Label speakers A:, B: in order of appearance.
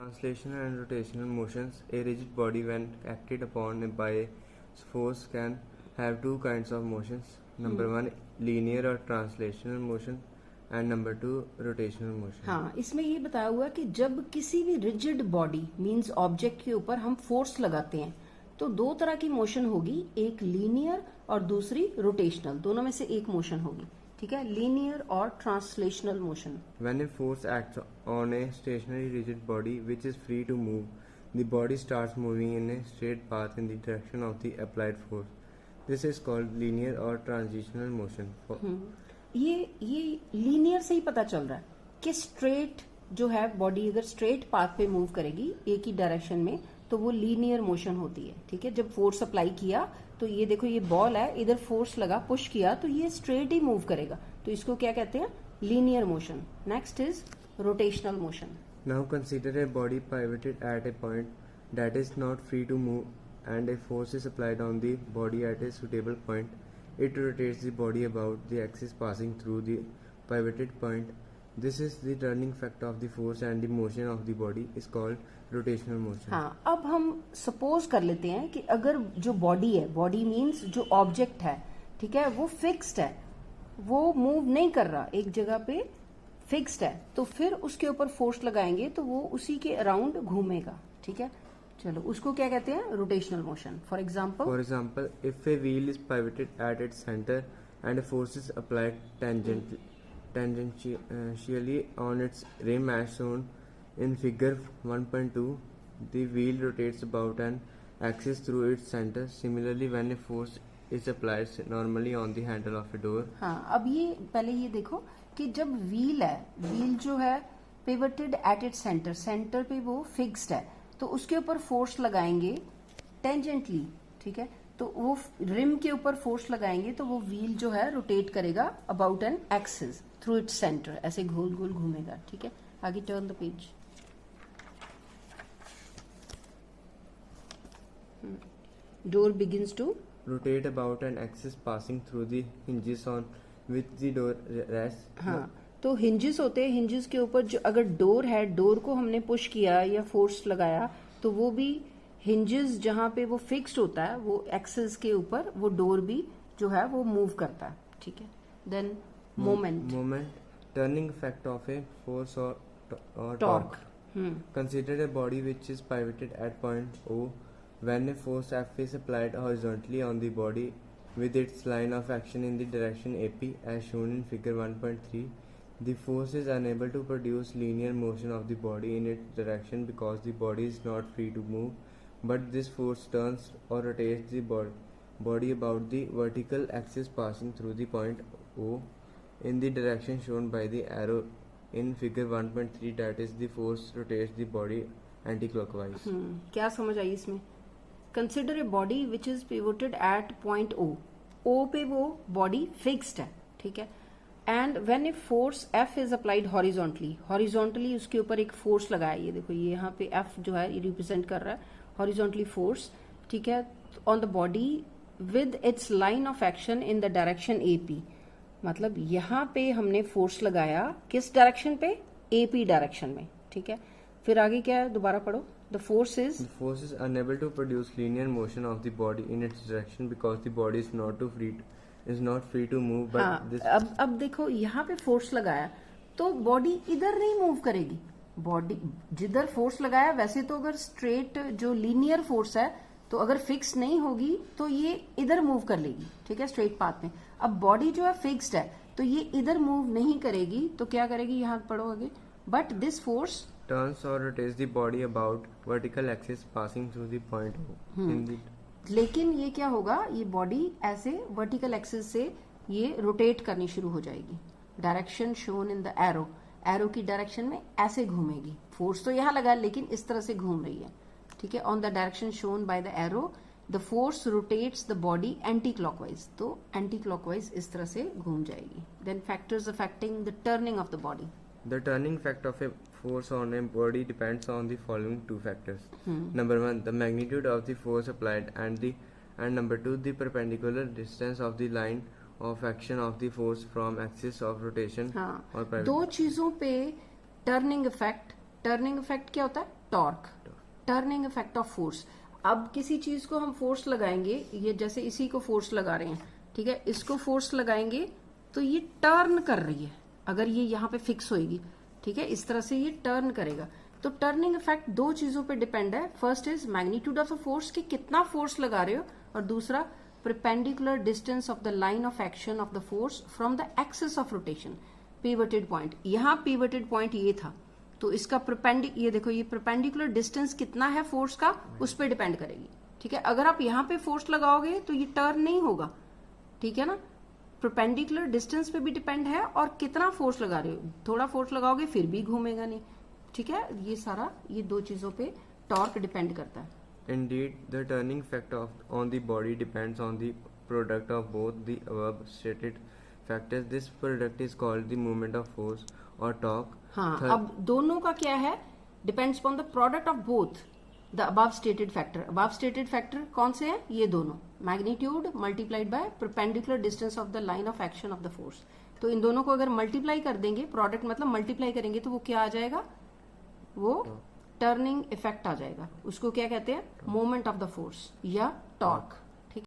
A: Translational and rotational motions. A rigid body, when acted upon by a force, can have two kinds of motions. Number one, linear or translational motion, and number two, rotational motion.
B: हाँ, इसमें ये बताया हुआ है कि जब किसी भी रिजिड बॉडी मींस ऑब्जेक्ट के ऊपर हम फोर्स लगाते हैं तो दो तरह की मोशन होगी, एक लीनियर और दूसरी रोटेशनल, दोनों में से एक मोशन होगी. ठीक है, लीनियर और translational motion.
A: When a force acts on a stationary rigid body which is free to move, the body starts moving in a straight path in the direction of the applied force. This is called linear or transitional motion.
B: ये linear से ही पता चल रहा है कि straight जो है body अगर स्ट्रेट पाथ पे मूव करेगी एक ही डायरेक्शन में तो वो लीनियर मोशन होती है. ठीक है, जब फोर्स अप्लाई किया तो ये देखो ये बॉल है, इधर फोर्स लगा, पुश किया तो ये स्ट्रेट ही मूव करेगा, तो इसको क्या कहते हैं, linear motion. Next is rotational motion.
A: Now consider a body pivoted at a point that is not free to move and a force is applied on the body at a suitable point. It rotates the body about the axis passing through the pivoted point. This is the turning factor of the force and the motion of the body is called rotational motion.
B: हाँ, अब हम suppose कर लेते हैं कि अगर जो body है, बॉडी मीन्स जो ऑब्जेक्ट है, ठीक है, वो फिक्स्ड है, वो मूव नहीं कर रहा, एक जगह पे फिक्स्ड है, तो फिर उसके ऊपर फोर्स लगाएंगे तो वो उसी के अराउंड घूमेगा. ठीक है, चलो उसको क्या कहते हैं, rotational motion. For example
A: if a wheel is pivoted at its center and a force is applied tangentially on its rim as shown in figure 1.2, the wheel rotates about an axis through its center. Similarly, when a force is applied normally on the handle of a door.
B: हाँ, अब ये पहले ये देखो कि जब wheel है, wheel जो है pivoted at it centre, centre पे वो फिक्स्ड है, तो उसके ऊपर फोर्स लगाएंगे टेंजेंटली. ठीक है, तो वो रिम के ऊपर फोर्स लगाएंगे तो वो व्हील जो है रोटेट करेगा about an axis through its centre, ऐसे गोल गोल घूमेगा. ठीक है, आगे turn the page. Door begins to
A: rotate about an axis passing through the hinges on which the door rests.
B: हाँ, तो हिंजेस होते हैं, हिंजेस के ऊपर जो अगर डोर है, डोर को हमने पुश किया या फोर्स लगाया तो वो भी हिंजेस जहां पे वो फिक्स्ड होता है वो एक्सेस के ऊपर वो डोर भी जो है वो मूव करता है. ठीक है, then moment
A: Turning effect of a force or
B: torque.
A: torque. Consider a body which is pivoted at point O. When a force F is applied horizontally on the body with its line of action in the direction AP as shown in figure 1.3, the force is unable to produce linear motion of the body in its direction because the body is not free to move, but this force turns or rotates the body about the vertical axis passing through the point O in the direction shown by the arrow in figure 1.3, that is the force rotates the body anti-clockwise.
B: क्या समझ आई इसमें. Consider a body which is pivoted at point O. O पे वो body fixed है. ठीक है, and when a force F is applied horizontally, horizontally उसके ऊपर एक फोर्स लगाया, ये देखो ये यहाँ पे एफ जो है ये रिप्रेजेंट कर रहा है हॉरिजॉन्टली फोर्स. ठीक है, on the body with its line of action in the direction AP, मतलब यहाँ पे हमने फोर्स लगाया किस डायरेक्शन पे, एपी डायरेक्शन में. ठीक है, फिर आगे क्या है, दोबारा पढ़ो. The force
A: is unable to produce linear motion of the body in its direction because the body is not free to move. But
B: हाँ,
A: this
B: अब देखो यहाँ पे फोर्स लगाया तो बॉडी इधर नहीं मूव करेगी. बॉडी जिधर फोर्स लगाया, वैसे तो अगर स्ट्रेट जो लीनियर फोर्स है तो अगर फिक्स नहीं होगी तो ये इधर मूव कर लेगी. ठीक है, स्ट्रेट पाथ में. अब बॉडी जो है फिक्स्ड है तो ये इधर मूव नहीं करेगी, तो क्या करेगी, यहाँ पढ़ो आगे. But this force
A: turns or rotates the body about vertical axis passing through the point O.
B: लेकिन ये क्या होगा, ये बॉडी ऐसे वर्टिकल एक्सिस से ये रोटेट करनी शुरू हो जाएगी. Direction shown in the arrow, arrow की डायरेक्शन में ऐसे घूमेगी. फोर्स तो यहाँ लगा लेकिन इस तरह से घूम रही है. ठीक है, on the direction shown by the arrow the force rotates the body anti clockwise, तो एंटी क्लॉकवाइज इस तरह से घूम जाएगी. Then factors affecting the turning of the body.
A: The turning effect of a force on a body depends on the following two factors. Number one, the magnitude of the force applied, and number two, the perpendicular distance of the line of action of the force from axis of rotation.
B: हाँ,
A: और
B: दो चीजों पे turning effect क्या होता है, torque, turning effect of force. अब किसी चीज को हम फोर्स लगाएंगे, ये जैसे इसी को फोर्स लगा रहे हैं, ठीक है, इसको फोर्स लगाएंगे तो ये टर्न कर रही है, अगर ये यहाँ पे फिक्स होएगी, ठीक है, इस तरह से ये टर्न करेगा। तो टर्निंग इफेक्ट दो चीजों पे डिपेंड है, first is magnitude of the force कि कितना फोर्स लगा रहे हो, और दूसरा perpendicular distance of the line of action of the force from the axis of rotation, pivoted point. यहाँ पिवटेड पॉइंट ये था, तो इसका ये देखो, ये परपेंडिकुलर डिस्टेंस कितना है फोर्स का, उस पर डिपेंड करेगी, ठीक है। अगर आप यहाँ पे फोर्स लगाओगे तो ये टर्न नहीं होगा, ठीक है ना। परपेंडिकुलर डिस्टेंस पे भी डिपेंड है और कितना फोर्स लगा रहे हो, थोड़ा फोर्स लगाओगे फिर भी घूमेगा नहीं, ठीक है। ये सारा, ये दो चीजों पे टॉर्क डिपेंड करता है।
A: Indeed, the turning effect on the body depends on the product of both the above stated factors. This product is called the moment of force or torque.
B: हाँ, अब दोनों का क्या है, depends upon the product of both the above stated factor. Above stated factor कौन से हैं, ये दोनों, magnitude multiplied by perpendicular distance of the line of action of the force. तो इन दोनों को अगर मल्टीप्लाई कर देंगे, प्रोडक्ट मतलब मल्टीप्लाई करेंगे, तो वो क्या आ जाएगा, वो टर्निंग इफेक्ट आ जाएगा। उसको क्या कहते हैं, मोमेंट ऑफ द फोर्स या टॉर्क।